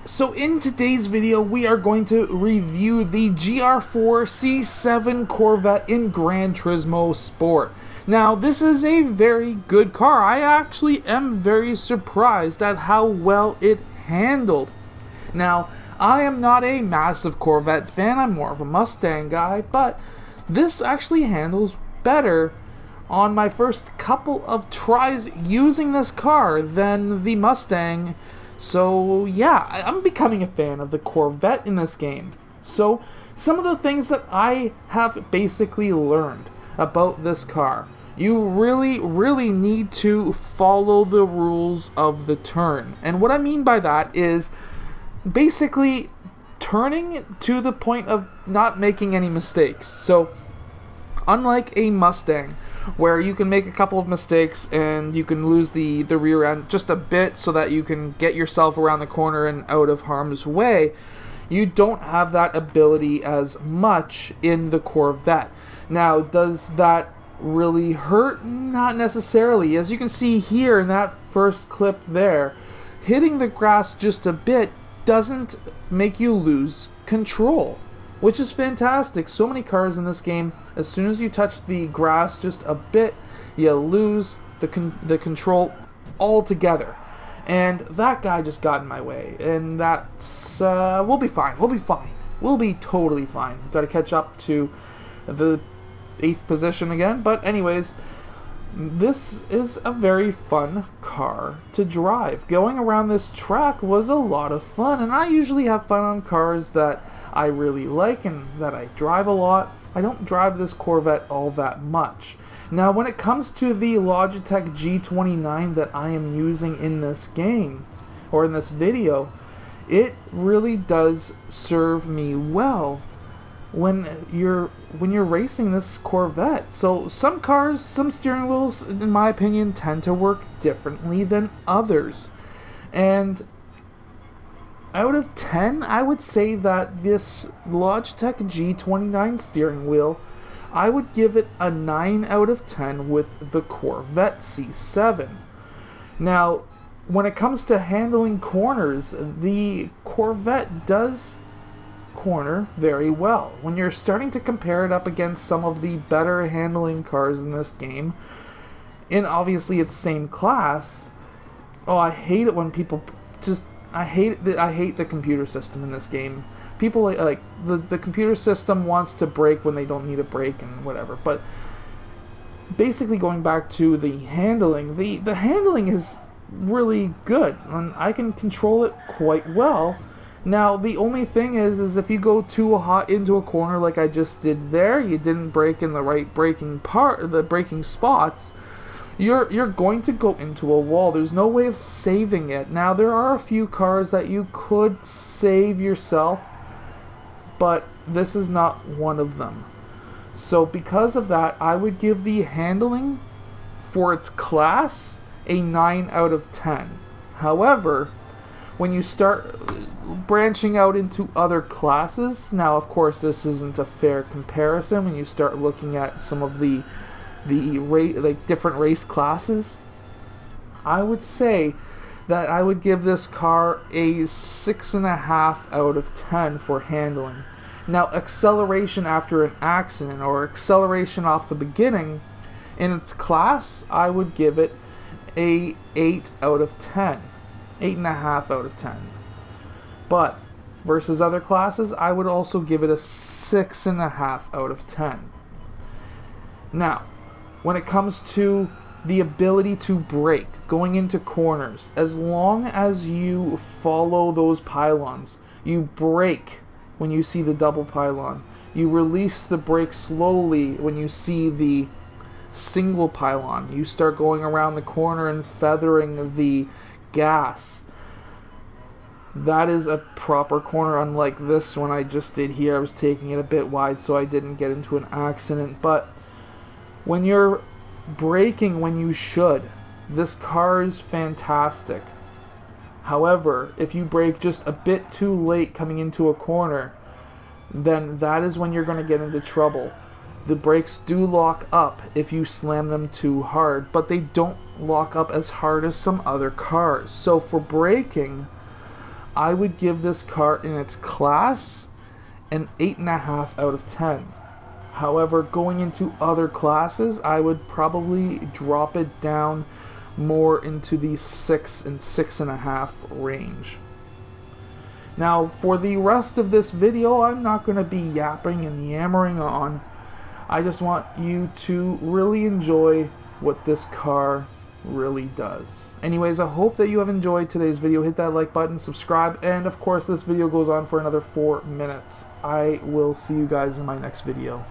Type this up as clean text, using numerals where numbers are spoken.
So in today's video, we are going to review the gr4 C7 Corvette in Gran Turismo Sport. Now, this is a very good car. I actually am very surprised at how well it handled. Now, I am not a massive Corvette fan, I'm more of a Mustang guy, but this actually handles better on my first couple of tries using this car than the Mustang. So yeah, I'm becoming a fan of the Corvette in this game. So some of the things that I have basically learned about this car. You really need to follow the rules of the turn. And what I mean by that is basically turning to the point of not making any mistakes. So unlike a Mustang, where you can make a couple of mistakes and you can lose the rear end just a bit so that you can get yourself around the corner and out of harm's way, you don't have that ability as much in the Corvette. Now, does that really hurt? Not necessarily. As you can see here in that first clip there, hitting the grass just a bit doesn't make you lose control, which is fantastic. So many cars in this game, as soon as you touch the grass just a bit, you lose the control altogether. And that guy just got in my way, and that's we'll be fine. We'll be totally fine. Got to catch up to the 8th position again, but anyways, this is a very fun car to drive. Going around this track was a lot of fun, and I usually have fun on cars that I really like and that I drive a lot. I don't drive this Corvette all that much. Now, when it comes to the Logitech G29 that I am using in this game, or in this video, it really does serve me well when you're racing this Corvette. So some cars, some steering wheels, in my opinion, tend to work differently than others. And out of 10, I would say that this Logitech G29 steering wheel, I would give it a 9 out of 10 with the Corvette C7. Now, when it comes to handling corners, the Corvette does corner very well. When you're starting to compare it up against some of the better handling cars in this game, in obviously its same class, I hate it when people just I hate the computer system in this game. People like the computer system wants to brake when they don't need a brake and whatever. But basically, going back to the handling, the handling is really good, and I can control it quite well. Now, the only thing is if you go too hot into a corner like I just did there, you didn't brake in the right braking spots, you're going to go into a wall. There's no way of saving it. Now, there are a few cars that you could save yourself, but this is not one of them. So because of that, I would give the handling for its class a 9 out of 10. However, when you start branching out into other classes, now of course this isn't a fair comparison when you start looking at some of the different race classes, I would say that I would give this car a 6.5 out of 10 for handling. Now, acceleration after an accident or acceleration off the beginning, in its class, I would give it a 8 out of 10. 8.5 out of 10. But versus other classes, I would also give it a 6.5 out of 10. Now, when it comes to the ability to brake going into corners, as long as you follow those pylons, you brake when you see the double pylon, you release the brake slowly when you see the single pylon, you start going around the corner and feathering the gas. That is a proper corner, unlike this one I just did here. I was taking it a bit wide so I didn't get into an accident. But when you're braking when you should, this car is fantastic. However, if you brake just a bit too late coming into a corner, then that is when you're going to get into trouble. The brakes do lock up if you slam them too hard, but they don't lock up as hard as some other cars. So for braking, I would give this car in its class an 8.5 out of 10. However, going into other classes, I would probably drop it down more into the 6 and 6.5 range. Now, for the rest of this video, I'm not going to be yapping and yammering on. I just want you to really enjoy what this car really does. Anyways, I hope that you have enjoyed today's video. Hit that like button, subscribe, and of course this video goes on for another 4 minutes. I will see you guys in my next video.